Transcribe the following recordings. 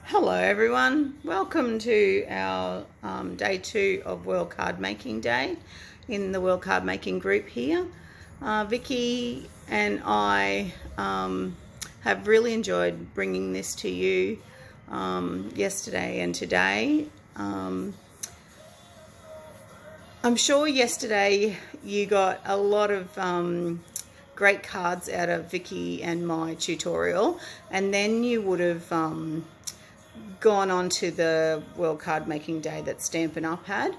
Hello everyone, welcome to our day 2 of World Card Making Day in the World Card Making group here. Vicky and I have really enjoyed bringing this to you yesterday and today. I'm sure yesterday you got a lot of great cards out of Vicky and my tutorial, and then you would have gone on to the World Card Making Day that Stampin' Up had.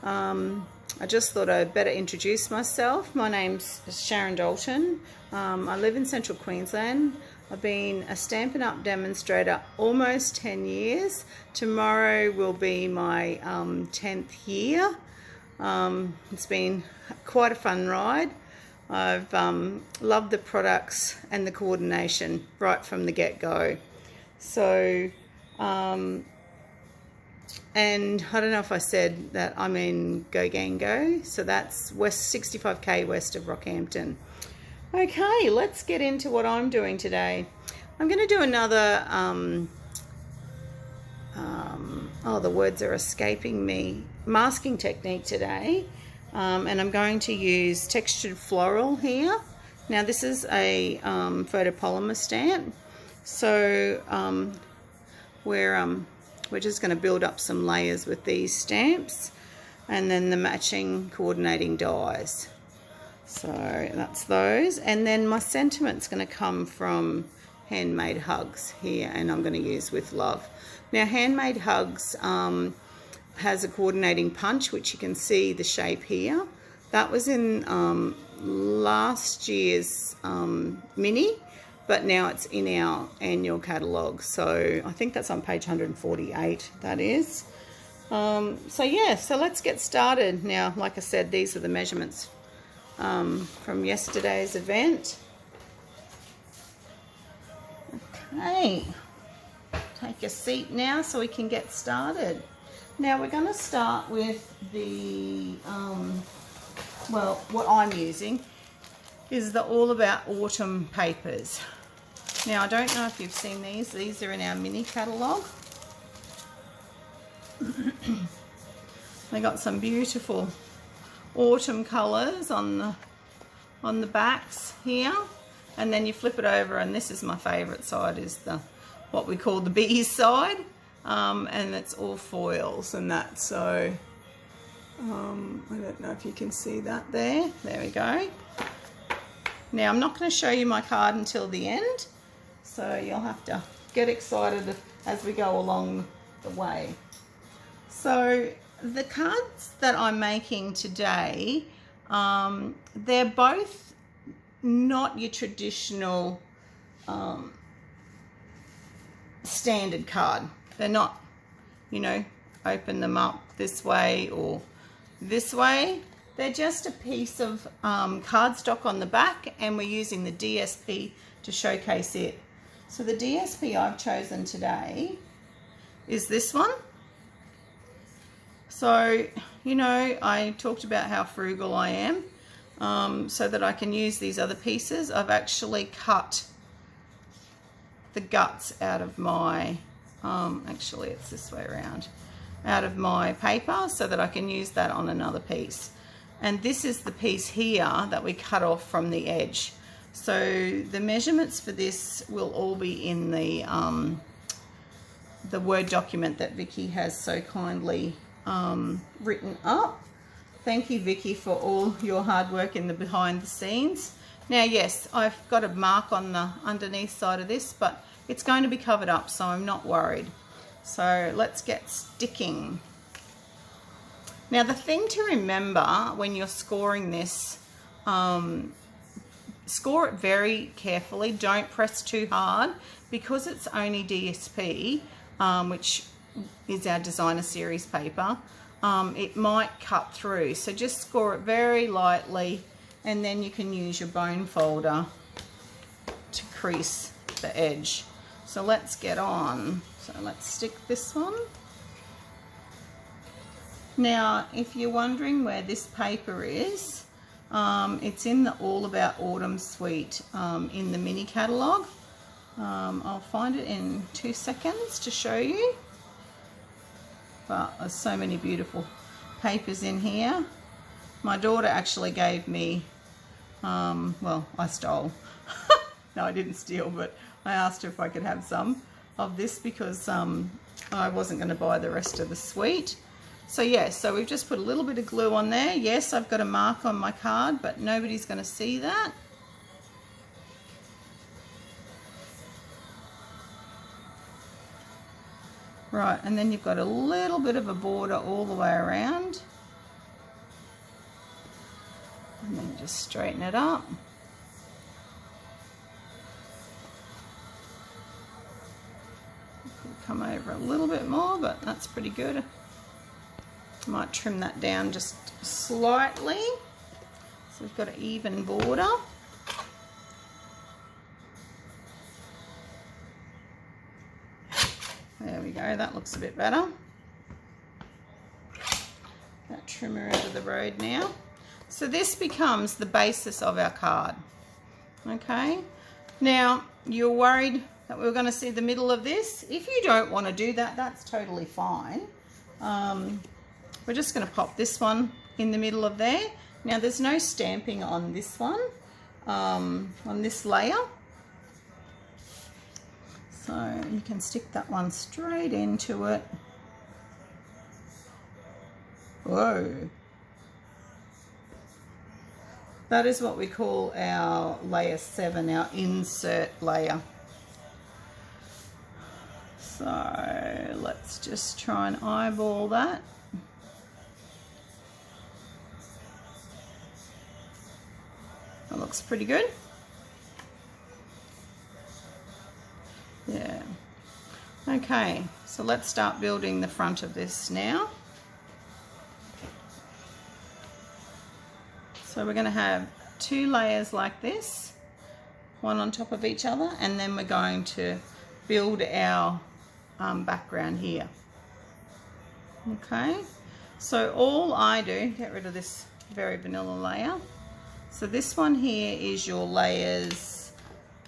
I just thought I'd better introduce myself. My name's Sharon Dalton. I live in Central Queensland. I've been a Stampin' Up demonstrator almost 10 years. Tomorrow will be my 10th year. It's been quite a fun ride. I've loved the products and the coordination right from the get-go. So and I don't know if I said that I'm in Go Gang Go, so that's 65k west of Rockhampton. Okay, let's get into what I'm doing today. I'm going to do another oh, the words are escaping me, masking technique today, and I'm going to use textured floral here. Now this is a photopolymer stamp, so we're just going to build up some layers with these stamps and then the matching coordinating dies. So that's those, and then my sentiment's going to come from Handmade Hugs here, and I'm going to use With Love. Now Handmade Hugs has a coordinating punch, which you can see the shape here. That was in last year's mini, but now it's in our annual catalogue, so I think that's on page 148, that is. So yeah, so let's get started. Now, like I said, these are the measurements from yesterday's event. Okay, take a seat now so we can get started. Now we're going to start with the, well, what I'm using is the All About Autumn papers. Now I don't know if you've seen these. These are in our mini catalogue. They got some beautiful autumn colours on the backs here, and then you flip it over, and this is my favourite side, is the what we call the bees side, and it's all foils and that. So I don't know if you can see that there. There we go. Now I'm not going to show you my card until the end, so you'll have to get excited as we go along the way. So the cards that I'm making today, they're both not your traditional standard card. They're not, you know, open them up this way or this way. They're just a piece of cardstock on the back, and we're using the DSP to showcase it. So the DSP I've chosen today is this one. So, you know, I talked about how frugal I am, so that I can use these other pieces. I've actually cut the guts out of my, actually it's this way around, out of my paper, so that I can use that on another piece. And this is the piece here that we cut off from the edge. So the measurements for this will all be in the Word document that Vicky has so kindly written up. Thank you, Vicky, for all your hard work in the behind the scenes. Now, yes, I've got a mark on the underneath side of this, but it's going to be covered up, so I'm not worried. So let's get sticking. Now the thing to remember when you're scoring this, score it very carefully. Don't press too hard, because it's only DSP, which is our designer series paper. It might cut through, so just score it very lightly, and then you can use your bone folder to crease the edge. So let's get on. So let's stick this one. Now, if you're wondering where this paper is, it's in the All About Autumn suite in the mini catalogue. I'll find it in 2 seconds to show you. But there's so many beautiful papers in here. My daughter actually gave me, well, I stole. No, I didn't steal, but I asked her if I could have some of this because I wasn't going to buy the rest of the suite. So yeah, so we've just put a little bit of glue on there. Yes, I've got a mark on my card, but nobody's going to see that. Right, and then you've got a little bit of a border all the way around. And then just straighten it up. Could come over a little bit more, but that's pretty good. Might trim that down just slightly. So we've got an even border. There we go, that looks a bit better. That trimmer out of the road now. So this becomes the basis of our card. Okay, now you're worried that we're going to see the middle of this. If you don't want to do that, that's totally fine. We're just going to pop this one in the middle of there. Now there's no stamping on this one, on this layer. So you can stick that one straight into it. Whoa. That is what we call our layer 7, our insert layer. So let's just try and eyeball that. That looks pretty good. Yeah. Okay, so let's start building the front of this now. So we're going to have 2 layers like this, one on top of each other, and then we're going to build our background here. Okay, so all I do, get rid of this very vanilla layer. So this one here is your layers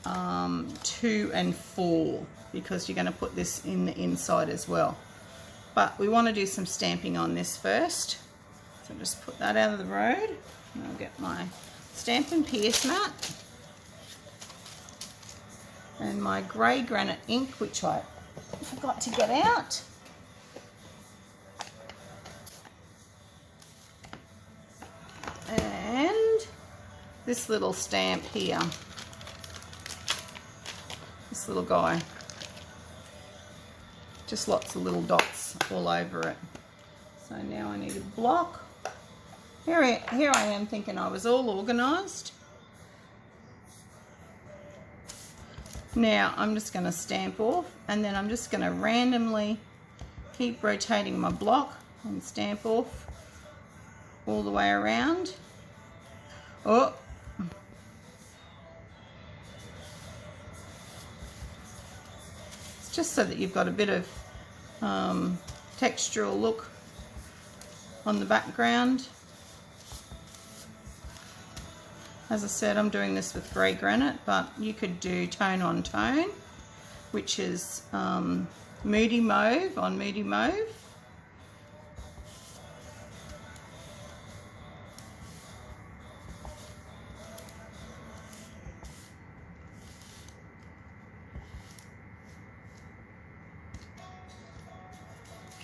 2 and 4, because you're going to put this in the inside as well. But we want to do some stamping on this first. So just put that out of the road. And I'll get my Stamp and Pierce mat and my grey granite ink, which I forgot to get out. And this little stamp here, this little guy, just lots of little dots all over it. So now I need a block. Here I am thinking I was all organised. Now I'm just going to stamp off, and then I'm just going to randomly keep rotating my block and stamp off all the way around. Oh! It's just so that you've got a bit of textural look on the background. As I said, I'm doing this with grey granite, but you could do tone on tone, which is Moody Mauve on Moody Mauve.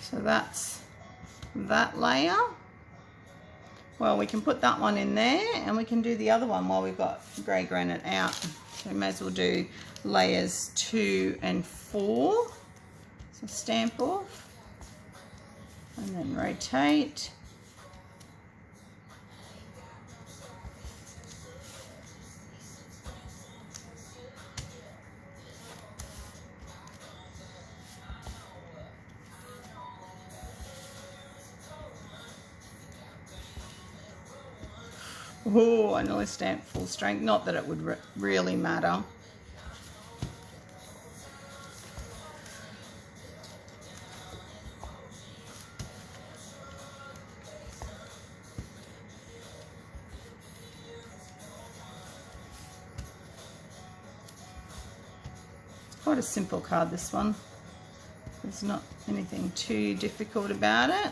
So that's that layer. Well, we can put that one in there, and we can do the other one while we've got grey granite out. So we may as well do layers 2 and 4. So stamp off and then rotate. Oh, I nearly stamped full strength. Not that it would really matter. Quite a simple card, this one. There's not anything too difficult about it.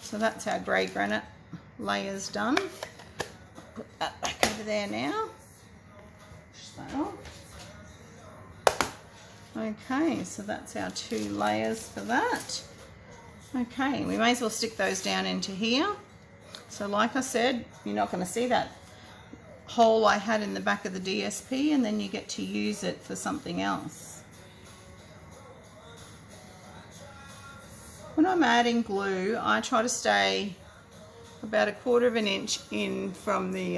So that's our grey granite layers done. I'll put that back over there now. Push that off. Okay, so that's our 2 layers for that. Okay, we may as well stick those down into here. So like I said, you're not going to see that hole I had in the back of the DSP, and then you get to use it for something else. When I'm adding glue, I try to stay about 1/4 of an inch in from the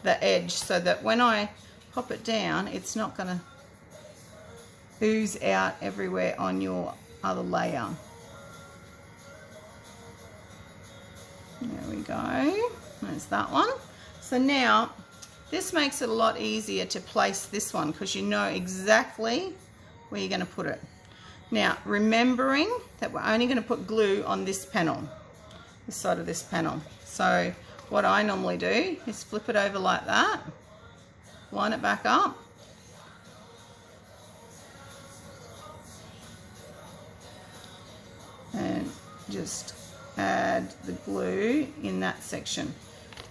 edge, so that when I pop it down, it's not going to ooze out everywhere on your other layer. There we go. There's that one. So now this makes it a lot easier to place this one, because you know exactly where you're going to put it. Now, remembering that we're only going to put glue on this panel, this side of this panel. So what I normally do is flip it over like that, line it back up, and just add the glue in that section,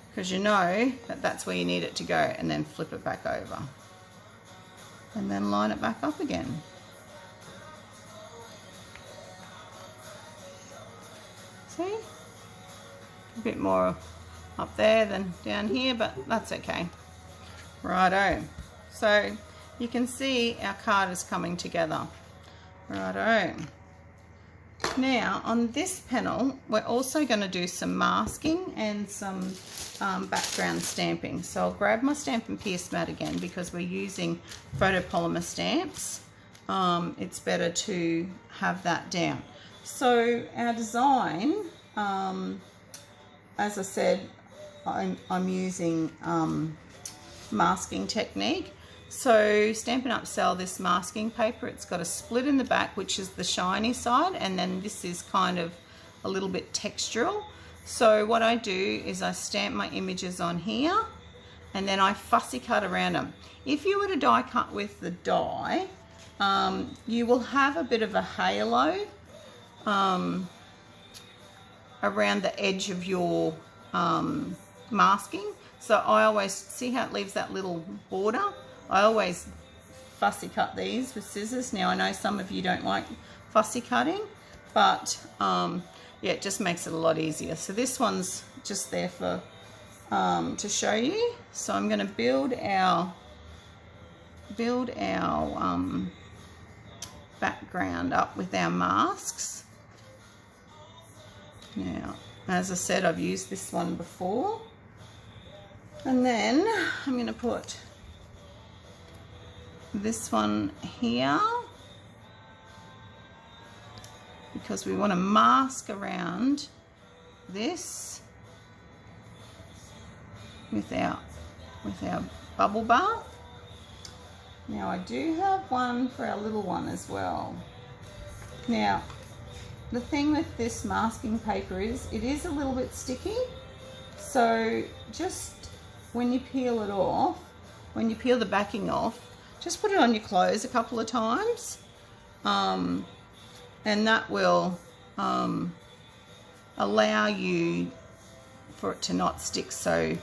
because you know that that's where you need it to go, and then flip it back over and then line it back up again. See, a bit more up there than down here, but that's okay. Righto, so you can see our card is coming together. Righto. Now on this panel, we're also going to do some masking and some background stamping. So I'll grab my Stamp and Pierce mat again, because we're using photopolymer stamps. It's better to have that down. So our design, as I said, I'm using masking technique. So Stampin' Up! Sell this masking paper. It's got a split in the back, which is the shiny side, and then this is kind of a little bit textural. So what I do is I stamp my images on here, and then I fussy cut around them. If you were to die cut with the die, you will have a bit of a halo around the edge of your masking. So I always, see how it leaves that little border? I always fussy cut these with scissors. Now I know some of you don't like fussy cutting, but yeah, it just makes it a lot easier. So this one's just there for to show you. So I'm going to build our background up with our masks. Now, as I said, I've used this one before, and then I'm going to put this one here, because we want to mask around this with our bubble bath. Now I do have one for our little one as well. Now the thing with this masking paper is it is a little bit sticky, so just when you peel it off, when you peel the backing off, just put it on your clothes a couple of times, and that will allow you for it to not stick so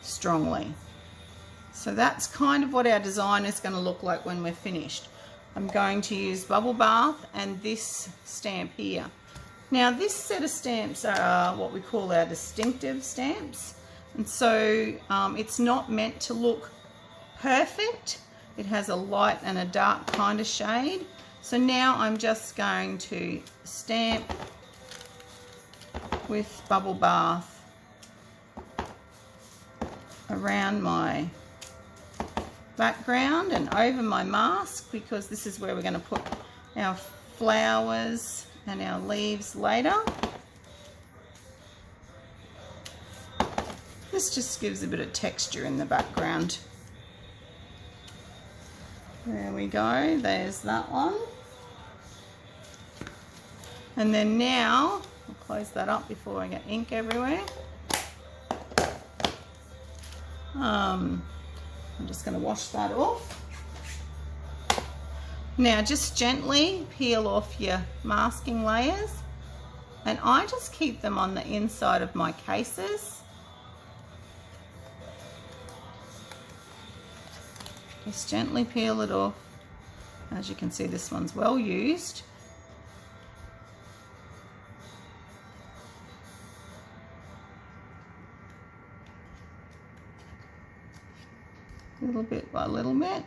strongly. So that's kind of what our design is going to look like when we're finished. I'm going to use bubble bath and this stamp here. Now this set of stamps are what we call our distinctive stamps, and so it's not meant to look perfect. It has a light and a dark kind of shade. So now I'm just going to stamp with bubble bath around my background and over my mask, because this is where we're going to put our flowers and our leaves later. This just gives a bit of texture in the background. There we go, there's that one. And then now, I'll close that up before I get ink everywhere. I'm just going to wash that off. Now just gently peel off your masking layers, and I just keep them on the inside of my cases. Just gently peel it off. As you can see, this one's well used. Little bit by little bit.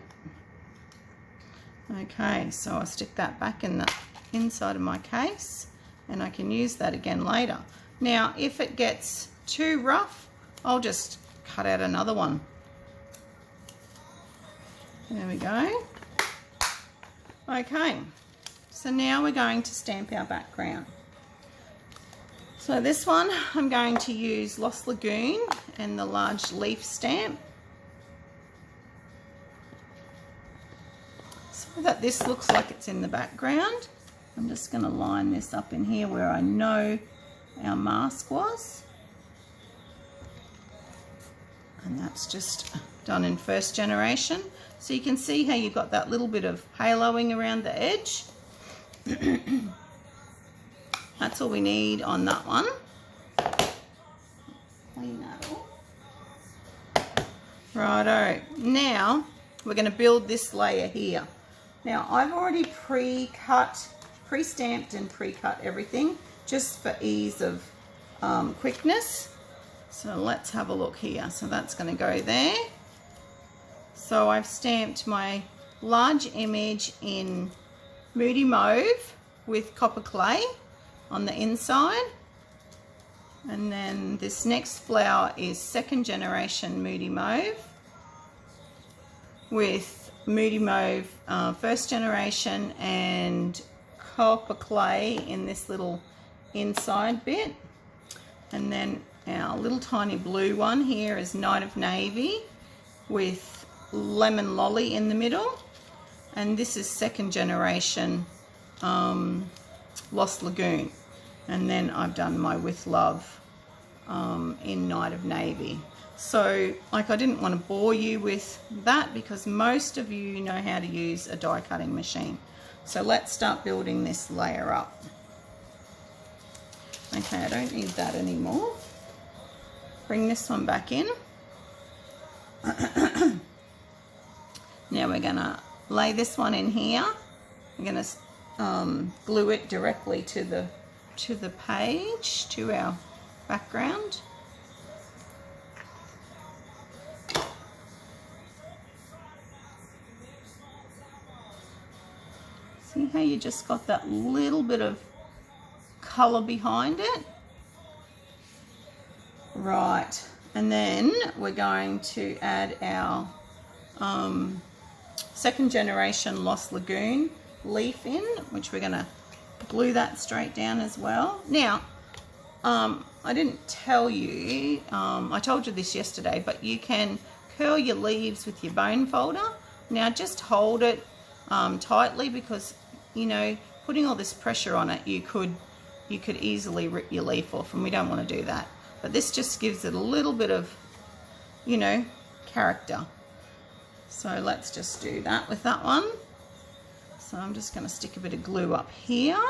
Okay, so I stick that back in the inside of my case, and I can use that again later. Now, if it gets too rough, I'll just cut out another one. There we go. Okay, so now we're going to stamp our background. So this one, I'm going to use Lost Lagoon and the large leaf stamp, so that this looks like it's in the background. I'm just going to line this up in here where I know our mask was. And that's just done in first generation. So you can see how you've got that little bit of haloing around the edge. That's all we need on that one. Clean that off. Righto. Now we're going to build this layer here. Now I've already pre-stamped and pre-cut everything just for ease of quickness. So let's have a look here. So that's going to go there. So I've stamped my large image in Moody Mauve with copper clay on the inside. And then this next flower is second generation Moody Mauve with Moody Mauve first generation and copper clay in this little inside bit. And then our little tiny blue one here is Night of Navy with Lemon Lolly in the middle. And this is second generation Lost Lagoon. And then I've done my With Love in Night of Navy. So, like, I didn't want to bore you with that because most of you know how to use a die cutting machine. So let's start building this layer up. Okay, I don't need that anymore. Bring this one back in. Now we're going to lay this one in here. We're going to glue it directly to the page, to our background. See how you just got that little bit of colour behind it? Right, and then we're going to add our second generation Lost Lagoon leaf in, which we're going to glue that straight down as well. Now, I didn't tell you, I told you this yesterday, but you can curl your leaves with your bone folder. Now just hold it tightly because, you know, putting all this pressure on it, you could easily rip your leaf off, and we don't want to do that. But this just gives it a little bit of, you know, character. So let's just do that with that one. So I'm just going to stick a bit of glue up here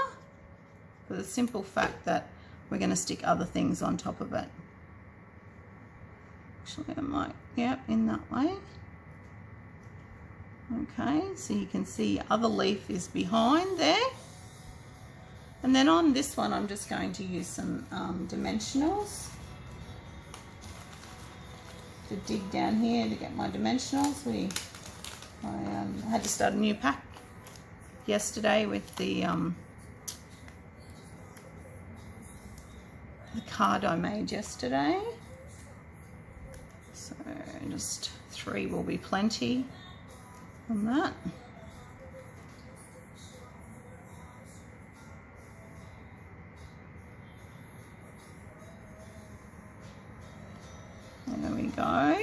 for the simple fact that we're going to stick other things on top of it. Actually, I might, yep, in that way. Okay, so you can see other leaf is behind there. And then on this one, I'm just going to use some dimensionals to dig down here to get my dimensionals. I had to start a new pack yesterday with the card I made yesterday. So just 3 will be plenty on that. There we go.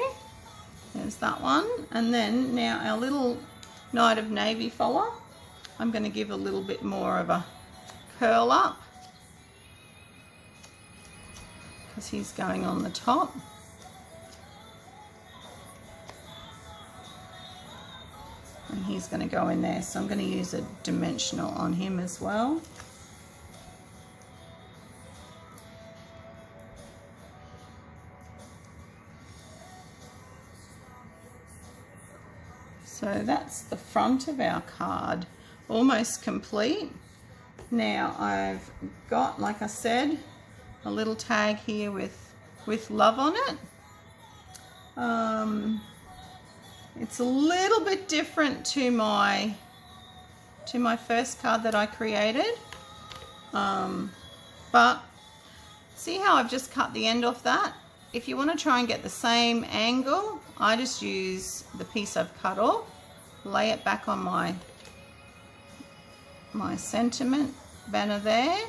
There's that one. And then now our little Night of Navy fella, I'm going to give a little bit more of a curl up because he's going on the top. And he's going to go in there. So I'm going to use a dimensional on him as well. So that's the front of our card, almost complete. Now I've got, like I said, a little tag here with love on it. It's a little bit different to my first card that I created, but see how I've just cut the end off that? If you want to try and get the same angle, I just use the piece I've cut off, lay it back on my sentiment banner there,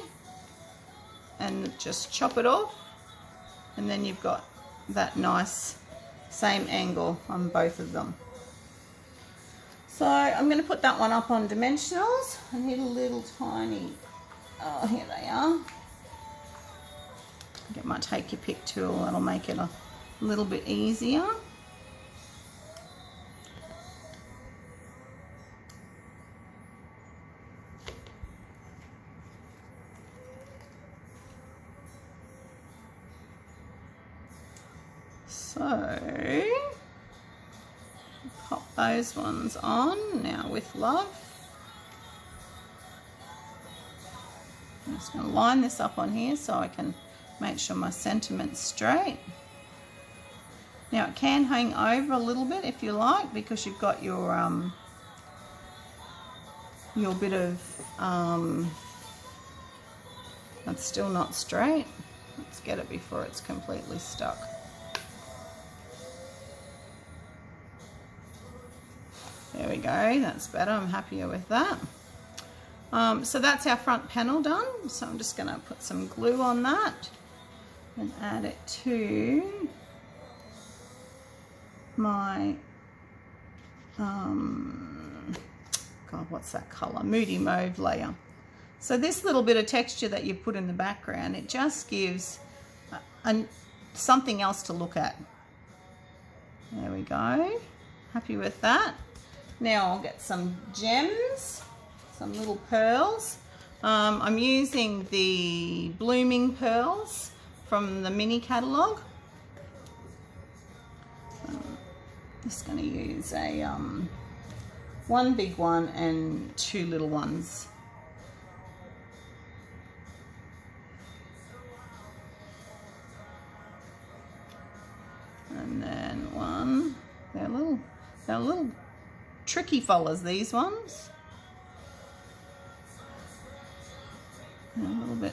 and just chop it off, and then you've got that nice same angle on both of them. So I'm going to put that one up on dimensionals. I need a little tiny, oh, here they are. Get my take your pick tool, that'll make it a little bit easier. So pop those ones on now with love. I'm just going to line this up on here so I can make sure my sentiment's straight. Now it can hang over a little bit if you like, because you've got your bit of it's still not straight. Let's get it before it's completely stuck. There we go, that's better. I'm happier with that. So that's our front panel done. So I'm just going to put some glue on that and add it to my, God, what's that colour? Moody Mauve layer. So this little bit of texture that you put in the background, it just gives something else to look at. There we go. Happy with that. Now I'll get some gems, some little pearls. I'm using the Blooming Pearls from the mini catalogue. Just going to use a one big one and two little ones. And then one. They're little tricky fellas, these ones. And a little bit.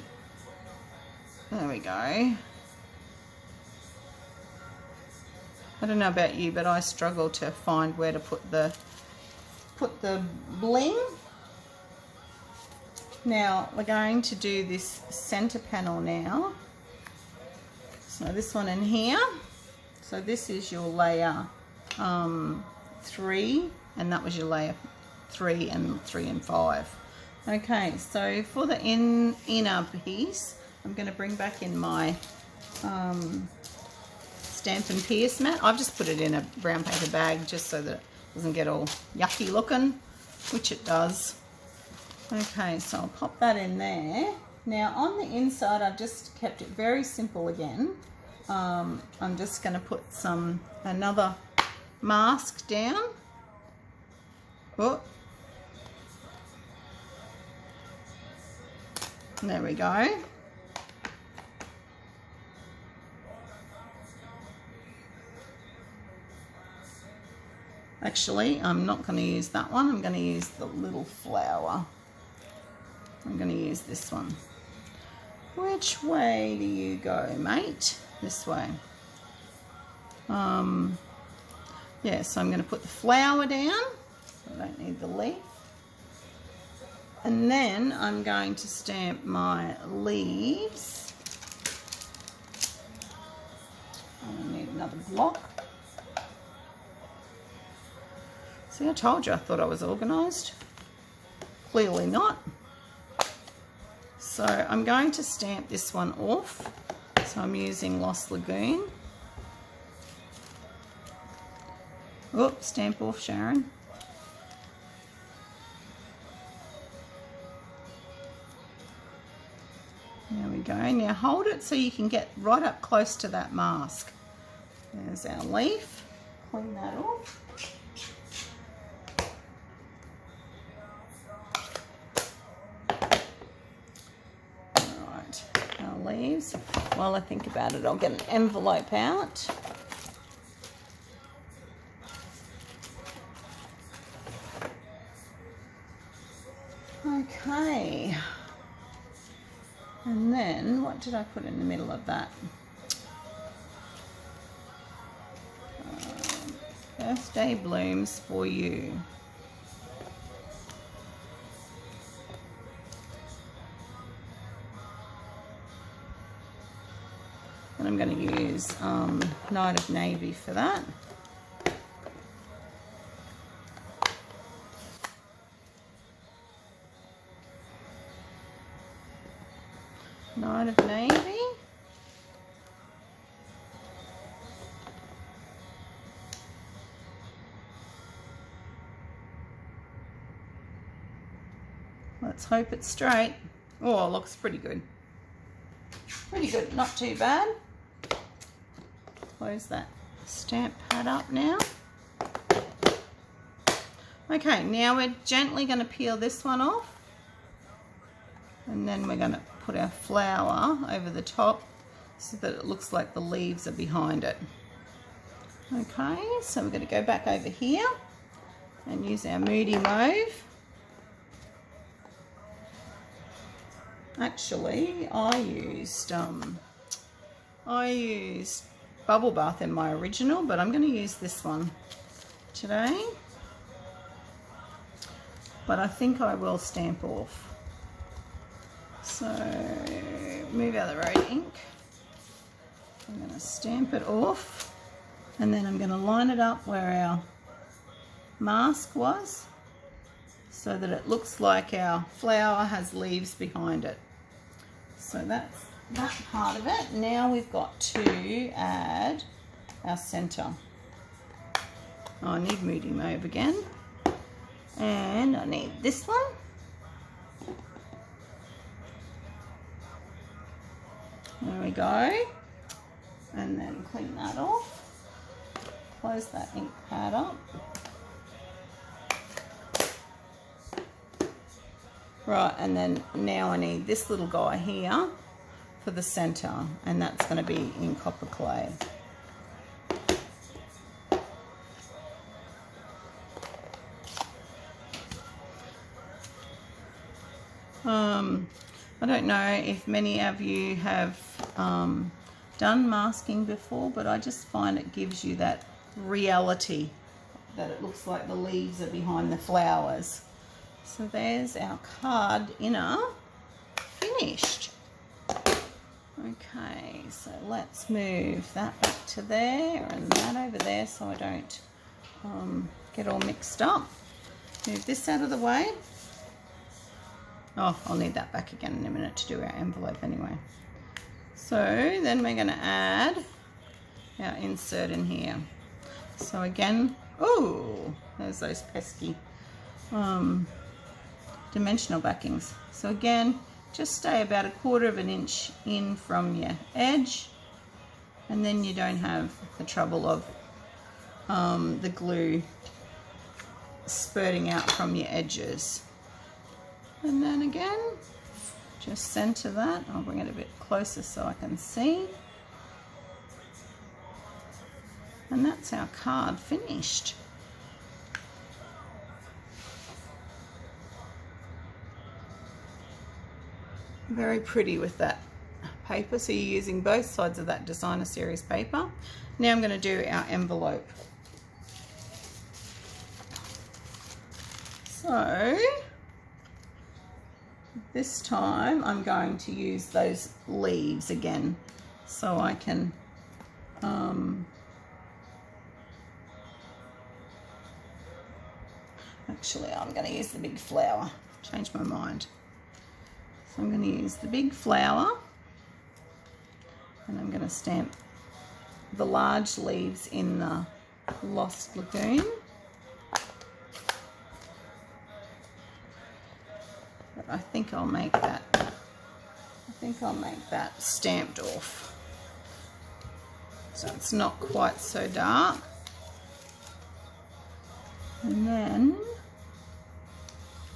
There we go. I don't know about you, but I struggle to find where to put the bling. Now we're going to do this center panel now. So this one in here. So this is your layer 3, and that was your layer 3 and 5. Okay, so for the inner piece, I'm going to bring back in my Stampin' Pierce mat. I've just put it in a brown paper bag just so that it doesn't get all yucky looking, which it does. Okay, so I'll pop that in there. Now on the inside, I've just kept it very simple again. I'm just going to put another mask down. Oh. There we go. Actually, I'm not going to use that one. I'm going to use the little flower. I'm going to use this one. Which way do you go, mate? This way. Yeah, so I'm going to put the flower down. I don't need the leaf. And then I'm going to stamp my leaves. I need another block. See, I told you I thought I was organised. Clearly not. So I'm going to stamp this one off. So I'm using Lost Lagoon. Oops, stamp off, Sharon. There we go. Now hold it so you can get right up close to that mask. There's our leaf. Clean that off. Right, our leaves. While I think about it, I'll get an envelope out. Okay. And then, what did I put in the middle of that? Birthday blooms for you. And I'm going to use Night of Navy for that. Night of Navy. Let's hope it's straight. Oh, it looks pretty good. Pretty good, not too bad. Close that stamp pad up now. Okay, now we're gently going to peel this one off. And then we're going to put our flower over the top so that it looks like the leaves are behind it. Okay, so we're going to go back over here and use our Moody Mauve. Actually, I used Bubble Bath in my original, but I'm going to use this one today. But I think I will stamp off. So move out of the road ink. I'm going to stamp it off, and then I'm going to line it up where our mask was so that it looks like our flower has leaves behind it. So that's that part of it. Now we've got to add our centre. Oh, I need Moody Mauve again, and I need this one. There we go. And then clean that off. Close that ink pad up. Right, and then now I need this little guy here for the centre, and that's going to be in copper clay. I don't know if many of you have done masking before, but I just find it gives you that reality that it looks like the leaves are behind the flowers. So there's our card inner finished. Okay, so let's move that back to there and that over there so I don't get all mixed up. Move this out of the way. Oh, I'll need that back again in a minute to do our envelope anyway. So then we're going to add our insert in here. So again, oh, there's those pesky dimensional backings. So again, just stay about 1/4 of an inch in from your edge, and then you don't have the trouble of the glue spurting out from your edges. And then again, just center that. I'll bring it a bit closer so I can see. And that's our card finished. Very pretty with that paper. So you're using both sides of that designer series paper. Now I'm going to do our envelope. So this time I'm going to use those leaves again so I can actually I'm going to use the big flower. Change my mind. So I'm going to use the big flower, and I'm going to stamp the large leaves in the Lost Lagoon. But I think I'll make that I think I'll make that stamped off so it's not quite so dark. And then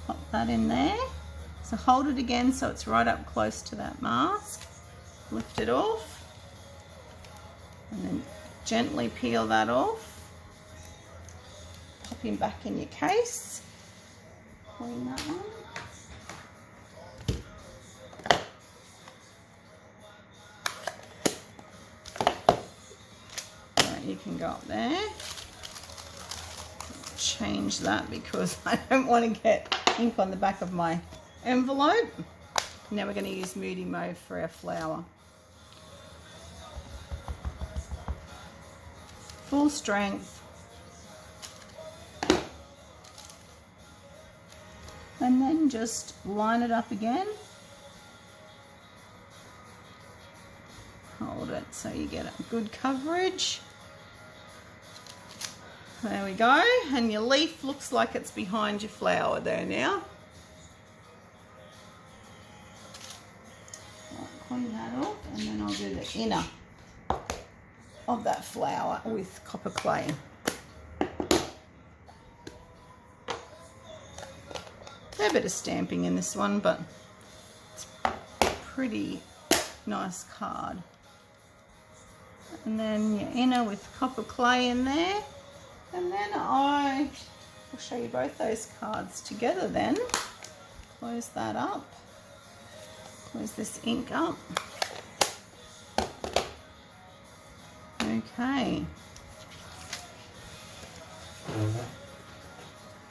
pop that in there. So hold it again so it's right up close to that mask. Lift it off and then gently peel that off. Pop him back in your case. Clean that one. Right, you can go up there. Change that because I don't want to get ink on the back of my envelope. Now we're going to use Moody Mauve for our flower. Full strength. And then just line it up again. Hold it so you get a good coverage. There we go, and your leaf looks like it's behind your flower there now. I'll clean that off, and then I'll do the inner of that flower with copper clay. Fair bit of stamping in this one, but it's a pretty nice card. And then your inner with copper clay in there. And then I'll show you both those cards together then. Close that up. Close this ink up. Okay.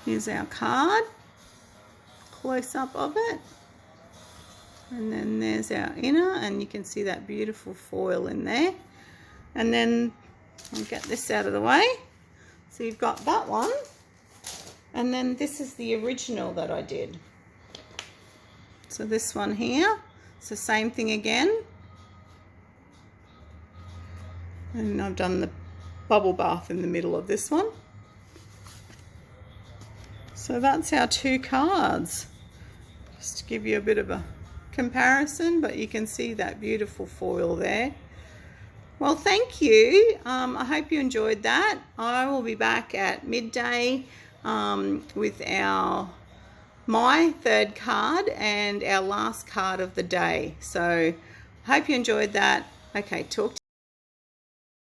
Here's our card. Close up of it. And then there's our inner, and you can see that beautiful foil in there. And then I'll get this out of the way. So you've got that one, and then this is the original that I did. So this one here, it's the same thing again. And I've done the bubble bath in the middle of this one. So that's our two cards. Just to give you a bit of a comparison, but you can see that beautiful foil there. Well, thank you. I hope you enjoyed that. I will be back at midday with my third card and our last card of the day. So I hope you enjoyed that. Okay, talk to you.